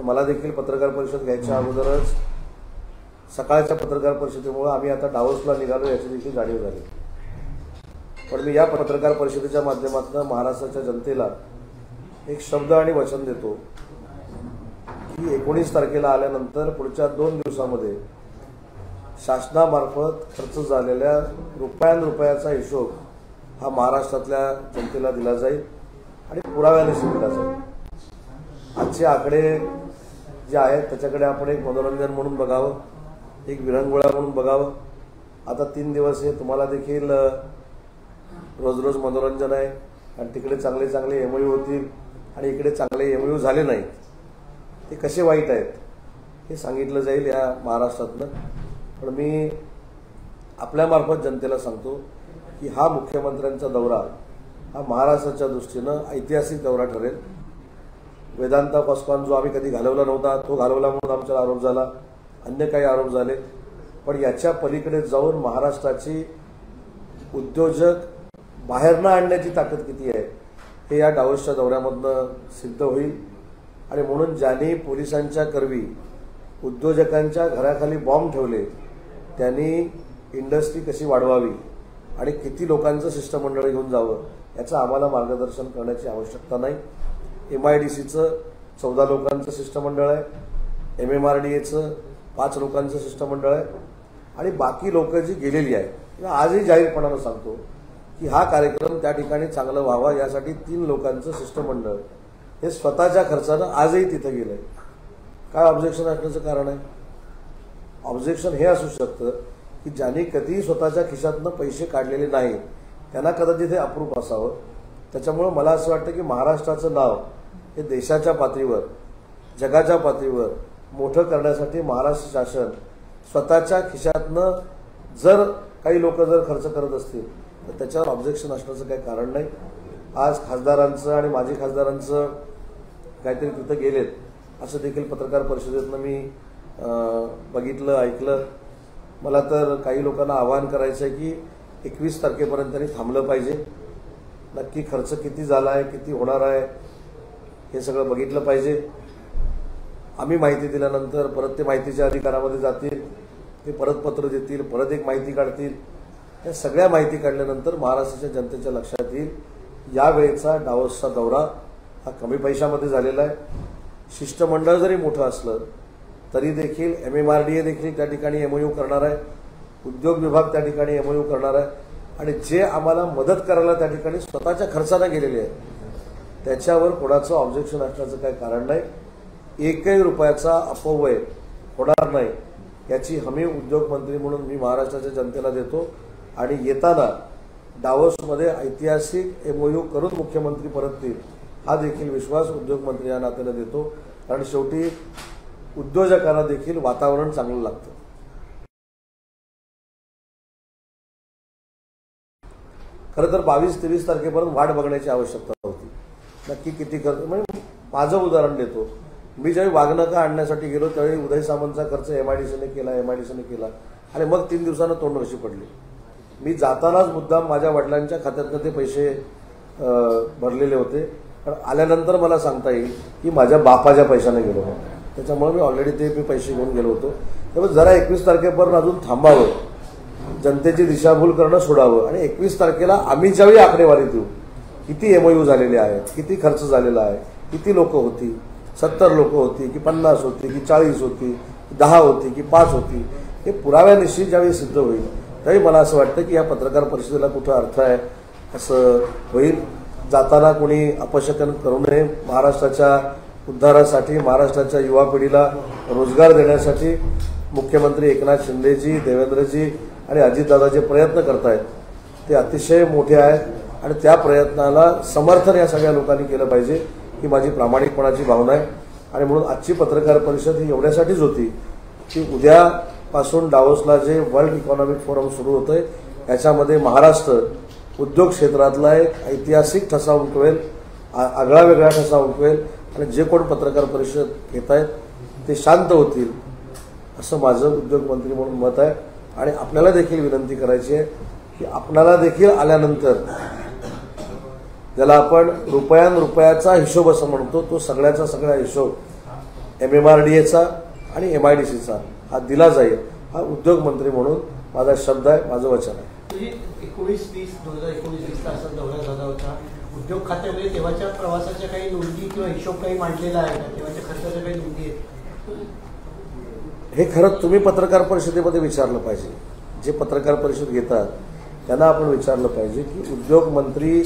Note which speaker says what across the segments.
Speaker 1: मला देखील पत्रकार परिषद घ्यायच्या अगोदरच सकाळच्या पत्रकार परिषदेमुळे आम्ही आता डावोसला निघालो याची देखील जाणीव झाली। पण मी या पत्रकार परिषदेच्या माध्यमातून महाराष्ट्राच्या जनतेला एक शब्द आणि वचन देतो की 19 तारखेला आल्यानंतर पुढच्या 2 दिवसांमध्ये शासनामार्फत खर्च झालेल्या रुपयाचा हिशोब हा महाराष्ट्रातल्या जनतेला दिला जाईल आणि पुराव्याने दिला जाईल। आजचे आकडे जे आहेत त्याच्याकडे आपण एक मनोरंजन म्हणून बघावं, एक विरंगुळा म्हणून बघावं। आता 3 दिवस हे तुम्हाला देखील रोज रोज मनोरंजन आहे आणि तिकडे चांगले चांगले एमओयू होतील आणि इकडे चांगले एमओयू झाले नाहीत, ते कसे वाईट आहेत हे सांगितलं जाईल या महाराष्ट्रातनं। पण मी आपल्यामार्फत जनतेला सांगतो की हा मुख्यमंत्र्यांचा दौरा हा महाराष्ट्राच्या दृष्टीनं ऐतिहासिक दौरा ठरेल। वेदांता पॉस्कॉन जो आम्ही कधी घालवला नव्हता तो घालवला म्हणून आमच्यावर आरोप झाला, अन्य काही आरोप झाले, पण याच्या पलीकडे जाऊन महाराष्ट्राची उद्योजक बाहेर न आणण्याची ताकद किती आहे हे या डावोसच्या दौऱ्यामधनं सिद्ध होईल। आणि म्हणून ज्यांनी पोलिसांच्या करवी उद्योजकांच्या घराखाली बॉम्ब ठेवले त्यांनी इंडस्ट्री कशी वाढवावी आणि किती लोकांचं शिष्टमंडळ घेऊन जावं याचं आम्हाला मार्गदर्शन करण्याची आवश्यकता नाही। MIDCचं 14 लोकांचं शिष्टमंडळ आहे, MMRDAचं 5 लोकांचं शिष्टमंडळ आहे आणि बाकी लोक जी गेलेली आहेत। आजही जाहीरपणानं सांगतो की हा कार्यक्रम त्या ठिकाणी चांगला व्हावा यासाठी 3 लोकांचं शिष्टमंडळ हे स्वतःच्या खर्चानं आजही तिथे गेलंय। काय ऑब्जेक्शन असण्याचं कारण आहे? ऑब्जेक्शन हे असू शकतं की ज्यांनी कधीही स्वतःच्या खिशातनं पैसे काढलेले नाही त्यांना कदाचित हे अप्रूप असावं। त्याच्यामुळे मला असं वाटतं की महाराष्ट्राचं नाव हे देशाच्या पातळीवर जगाच्या पातळीवर मोठं करण्यासाठी महाराष्ट्र शासन स्वतःच्या खिशातनं जर काही लोक जर खर्च करत असतील तर त्याच्यावर ऑब्जेक्शन असण्याचं काही कारण नाही। आज खासदारांचं आणि माजी खासदारांचं काहीतरी तिथं गेलेत असं देखील पत्रकार परिषदेतनं मी बघितलं, ऐकलं। मला तर काही लोकांना आवाहन करायचं आहे की 21 तारखेपर्यंत त्यांनी थांबलं पाहिजे, नक्की खर्च किती झाला आहे, किती होणार आहे हे सगळं बघितलं पाहिजे। आम्ही माहिती दिल्यानंतर परत ते माहितीच्या अधिकारामध्ये जातील, ते परत पत्र देतील, परत एक माहिती काढतील। या सगळ्या माहिती काढल्यानंतर महाराष्ट्राच्या जनतेच्या लक्षात येईल यावेळेचा डावोसचा दौरा हा कमी पैशामध्ये झालेला आहे। शिष्टमंडळ जरी मोठं असलं तरी देखील MMRDA देखील त्या ठिकाणी MOU करणार आहे, उद्योग विभाग त्या ठिकाणी MOU करणार आहे आणि जे आम्हाला मदत करायला त्या ठिकाणी स्वतःच्या खर्चानं गेलेले आहेत त्याच्यावर कोणाचं ऑब्जेक्शन असण्याचं काही कारण नाही। एकही रुपयाचा अपव्यय होणार नाही याची हमी उद्योगमंत्री म्हणून मी महाराष्ट्राच्या जनतेला देतो आणि येताना डावोसमध्ये ऐतिहासिक MOU करून मुख्यमंत्री परततील हा देखील विश्वास उद्योगमंत्री या नात्याने देतो। कारण शेवटी उद्योजकांना देखील वातावरण चांगलं लागतं। खरं तर 22-23 तारखेपर्यंत वाट बघण्याची आवश्यकता होती, नक्की किती खर्च। म्हणजे माझं उदाहरण देतो, मी ज्यावेळी वाघनखं आणण्यासाठी गेलो त्यावेळी उदय सामंतचा खर्च MIDCने केला आणि मग 3 दिवसानं तोंड रशी पडली। मी जातानाच मुद्दाम माझ्या वडिलांच्या खात्यातनं ते पैसे भरलेले होते, पण आल्यानंतर मला सांगता येईल की माझ्या बापाच्या पैशाने गेलो होतो, त्याच्यामुळे मी ऑलरेडी ते पैसे घेऊन गेलो होतो। त्यामुळे जरा 21 तारखेपर्यंत अजून थांबावं, जनतेची दिशाभूल करणं सोडावं आणि 21 तारखेला आम्ही ज्यावेळी आकडेवारी देऊ किती MOU झालेले आहेत, किती खर्च झालेला आहे, किती लोक होती, 70 लोक होती की 50 होती की 40 होती, 10 होती की 5 होती, हे पुराव्यानिशी ज्यावेळी सिद्ध होईल त्यावेळी मला असं वाटतं की या पत्रकार परिषदेला कुठं अर्थ आहे असं होईल। जाताना कोणी अपशकन करू नये। महाराष्ट्राच्या उद्धारासाठी, महाराष्ट्राच्या युवा पिढीला रोजगार देण्यासाठी मुख्यमंत्री एकनाथ शिंदेजी, देवेंद्रजी आणि अजितदादा जे प्रयत्न करतायत ते अतिशय मोठे आहेत आणि त्या प्रयत्नाला समर्थन या सगळ्या लोकांनी केलं पाहिजे ही माझी प्रामाणिकपणाची भावना आहे। आणि म्हणून आजची पत्रकार परिषद ही एवढ्यासाठीच होती की उद्यापासून डावोसला जे वर्ल्ड इकॉनॉमिक फोरम सुरू होतंय याच्यामध्ये महाराष्ट्र उद्योग क्षेत्रातला एक ऐतिहासिक ठसा उमटवेल, आगळा वेगळा ठसा उमटवेल आणि जे कोण पत्रकार परिषद घेत आहेत ते शांत होतील असं माझं उद्योगमंत्री म्हणून मत आहे। आणि आपल्याला देखील विनंती करायची आहे की आपल्याला देखील आल्यानंतर ज्याला आपण रुपयाचा हिशोब असं म्हणतो तो सगळ्याचा सगळा हिशोब MMRDAचा आणि MIDCचा हा दिला जाईल, हा उद्योग मंत्री म्हणून माझा शब्द आहे, माझं वचन आहे.
Speaker 2: 2019-20 असा दौरा झाला होता. उद्योग खात्यामध्ये तेव्हाच्या प्रवासाच्या काही नोंदी किंवा हिशोब काही मांडलेला आहे का? तेव्हाच्या खर्चाच्या काही नोंदी आहेत?
Speaker 1: हे खरं तुम्ही पत्रकार परिषदेमध्ये विचारलं पाहिजे. जे पत्रकार परिषद घेतात त्यांना आपण विचारलं पाहिजे की उद्योग मंत्री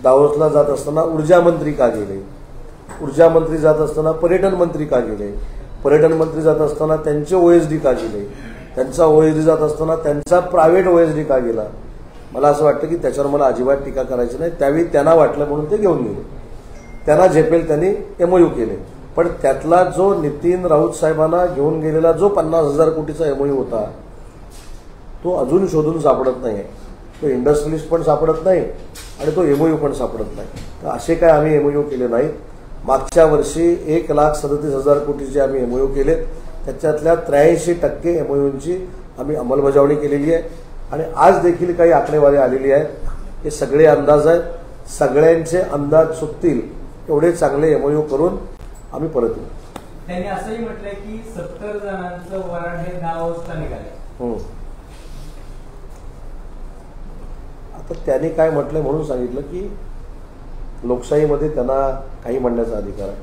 Speaker 1: दावोसला जात असताना ऊर्जा मंत्री का गेले, ऊर्जा मंत्री जात असताना पर्यटन मंत्री का गेले, पर्यटन मंत्री जात असताना त्यांचे OSD का गेले, त्यांचा OSD जात असताना त्यांचा प्रायव्हेट OSD का गेला. मला असं वाटतं की त्याच्यावर मला अजिबात टीका करायची नाही. त्यावेळी त्यांना वाटलं म्हणून ते घेऊन गेले, त्यांना झेपेल त्यांनी MOU केले. पण त्यातला जो नितीन राऊत साहेबांना घेऊन गेलेला जो 50,000 कोटीचा MOU होता तो अजून शोधून सापडत नाही. तो इंडस्ट्रियलिस्ट पण सापडत नाही आणि तो MOU पण सापडत नाही. तर असे काय आम्ही MOU केले नाहीत. मागच्या वर्षी 1,37,000 कोटीचे आम्ही MOU केले. त्याच्यातल्या 83% MOUंची आम्ही अंमलबजावणी केलेली आहे आणि आज देखील काही आकडेवारी आलेली आहेत. हे सगळे अंदाज आहेत. सगळ्यांचे अंदाज चुकतील एवढे चांगले MOU करून आम्ही परत येऊ.
Speaker 3: त्यांनी असंही म्हटलंय की 70 जणांचं वराड हे दावोसला निघाले.
Speaker 1: आता त्यांनी काय म्हटलंय म्हणून सांगितलं की लोकशाहीमध्ये त्यांना काही म्हणण्याचा अधिकार आहे.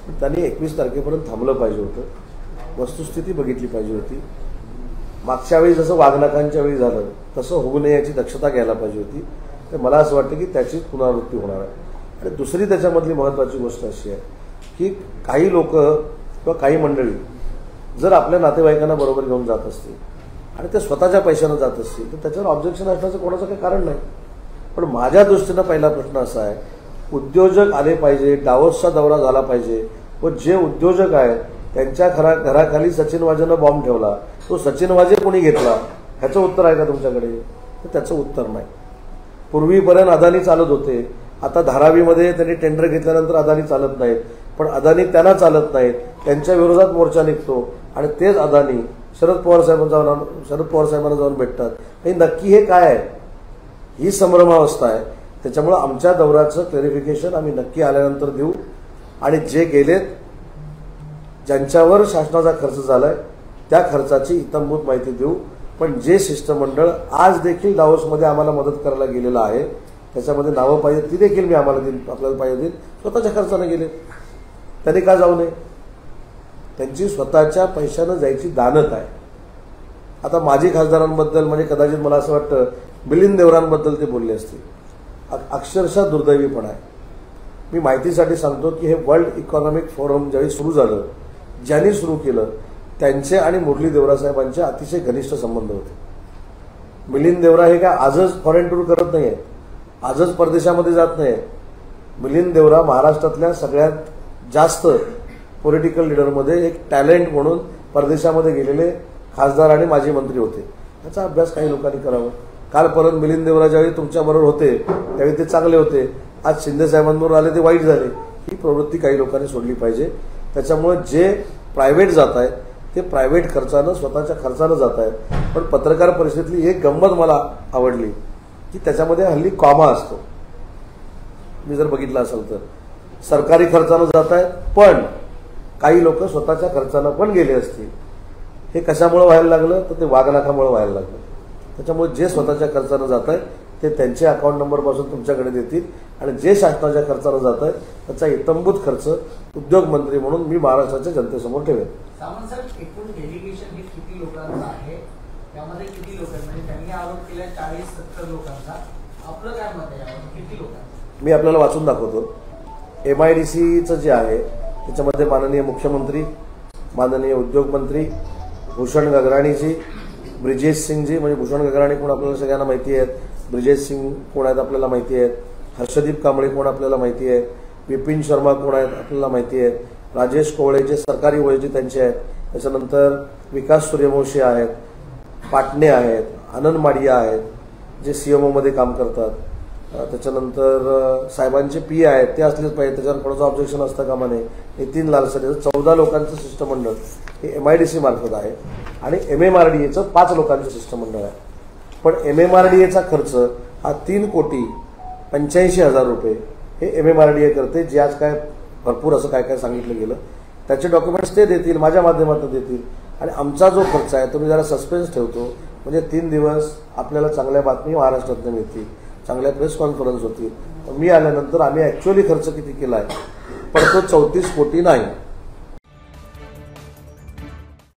Speaker 1: पण त्यांनी 21 तारखेपर्यंत थांबलं पाहिजे होतं. वस्तुस्थिती बघितली पाहिजे होती. मागच्या वेळी जसं वाघनाकांच्या वेळी झालं तसं होऊ नये याची दक्षता घ्यायला पाहिजे होती. तर मला असं वाटतं की त्याची पुनरावृत्ती होणार आहे. आणि दुसरी त्याच्यामधली महत्त्वाची गोष्ट अशी आहे की काही लोक किंवा काही मंडळी जर आपल्या नातेवाईकांना बरोबर घेऊन जात असतील आणि ते स्वतःच्या पैशानं जात असतील तर त्याच्यावर ऑब्जेक्शन असण्याचं कोणाचं काही कारण नाही. पण माझ्या दृष्टीनं पहिला प्रश्न असा आहे, उद्योजक आले पाहिजे, दावोसचा दौरा झाला पाहिजे व जे उद्योजक आहेत त्यांच्या घराखाली सचिन वाजेनं बॉम्ब ठेवला, तो सचिन वाजे कोणी घेतला, ह्याचं उत्तर आहे का तुमच्याकडे? तर त्याचं उत्तर नाही. पूर्वीपर्यंत अदानी चालत होते, आता धारावीमध्ये त्यांनी टेंडर घेतल्यानंतर अदानी चालत नाहीत. पण अदानी त्यांना चालत नाहीत, त्यांच्या विरोधात मोर्चा निघतो आणि तेच अदानी शरद पवार साहेबांना जाऊन भेटतात. हे नक्की हे काय आहे? ही संभ्रमावस्था आहे. त्याच्यामुळे आमच्या दौऱ्याचं क्लॅरिफिकेशन आम्ही नक्की आल्यानंतर देऊ आणि जे गेलेत ज्यांच्यावर शासनाचा खर्च झालाय त्या खर्चाची इत्थंभूत माहिती देऊ. पण जे शिष्टमंडळ आज देखील दावोसमध्ये आम्हाला मदत करायला गेलेलं आहे त्याच्यामध्ये नावं पाहिजे ती देखील मी आपल्याला पाहिजे देईल. स्वतःच्या खर्चाने गेले, त्यांनी का जाऊ नये? त्यांची स्वतःच्या पैशानं जायची दानत आहे. आता माजी खासदारांबद्दल म्हणजे कदाचित मला असं वाटतं मिलिंद देवरांबद्दल ते बोलले असतील. अक्षरशः दुर्दैवीपणा आहे. मी माहितीसाठी सांगतो की हे वर्ल्ड इकॉनॉमिक फोरम ज्यावेळी सुरू झालं, ज्यांनी सुरू केलं त्यांचे आणि मुरली देवरा साहेबांचे अतिशय घनिष्ठ संबंध होते. मिलिंद देवरा हे काय आजच फॉरेन टूर करत नाहीये, आजच परदेशामध्ये जात नाही. मिलिंद देवरा महाराष्ट्रातल्या सगळ्यात जास्त पॉलिटिकल लीडरमध्ये एक टॅलेंट म्हणून परदेशामध्ये गेलेले खासदार आणि माजी मंत्री होते. याचा अभ्यास काही लोकांनी करावा. काल परत मिलिंद देवरा ज्यावेळी तुमच्याबरोबर होते त्यावेळी ते चांगले होते, आज शिंदे साहेबांबरोबर आले ते वाईट झाले. ही प्रवृत्ती काही लोकांनी सोडली पाहिजे. त्याच्यामुळे जे प्रायव्हेट जात आहेत ते प्रायव्हेट खर्चानं स्वतःच्या खर्चानं जात आहेत. पण पत्रकार परिषदेतली एक गंमत मला आवडली की त्याच्यामध्ये हल्ली कॉमा असतो. मी जर बघितलं असेल तर सरकारी खर्चानं जात आहेत पण काही लोक स्वतःच्या खर्चानं पण गेले असतील. हे कशामुळे व्हायला लागलं तर ते वाघनाखामुळे व्हायला लागलं. त्याच्यामुळे जे स्वतःच्या खर्चानं जात आहेत ते त्यांचे अकाउंट नंबरपासून तुमच्याकडे देतील आणि जे शासनाच्या खर्चानं जात आहेत त्याचा इत्थंभूत खर्च उद्योग मंत्री म्हणून मी महाराष्ट्राच्या जनतेसमोर ठेवेन.
Speaker 2: सावंत साहेब, एकूण डेलिगेशन हे किती लोकांचं आहे? त्यामध्ये किती लोक आहेत? म्हणजे त्यांनी आरोप केला 40-70 लोकांचा. आपलं काय मत आहे यावर? किती लोकांचं?
Speaker 1: मी आपल्याला वाचून दाखवतो. MIDCचं जे आहे त्याच्यामध्ये माननीय मुख्यमंत्री, माननीय उद्योग मंत्री भूषण गगराणीजी, ब्रिजेश सिंगजी, म्हणजे भूषण गगराणी कोण आपल्याला सगळ्यांना माहिती आहेत, ब्रिजेश सिंग कोण आहेत आपल्याला माहिती आहेत, हर्षदीप कांबळे कोण आपल्याला माहिती आहेत, विपिन शर्मा कोण आहेत आपल्याला माहिती आहेत, राजेश कोवळे जे सरकारी OSD त्यांचे आहेत, त्याच्यानंतर विकास सूर्यवंशी आहेत, पाटणे आहेत, आनंद माडिया आहेत जे CMOमध्ये काम करतात, त्याच्यानंतर साहेबांचे PA आहेत ते असलेच पाहिजे, त्याच्यावर कोणाचं ऑब्जेक्शन असतं कामा नये. नितीन लालसरे 14 लोकांचं शिष्टमंडळ हे MIDC मार्फत आहे आणि MMRDAचं 5 लोकांचं शिष्टमंडळ आहे. पण MMRDAचा खर्च हा 3,85,00,000 रुपये हे MMRDA करते, जे आज काय भरपूर असं काय काय सांगितलं गेलं. त्याचे डॉक्युमेंट्स ते देतील, माझ्या माध्यमातून देतील. आणि आमचा जो खर्च आहे तो मी जरा सस्पेन्स ठेवतो, म्हणजे 3 दिवस आपल्याला चांगल्या बातमी महाराष्ट्रातून मिळतील, चांगल्या प्रेस कॉन्फरन्स होतील. मी आल्यानंतर आम्ही ॲक्च्युअली खर्च किती केला आहे, पण तो 34 कोटी नाही.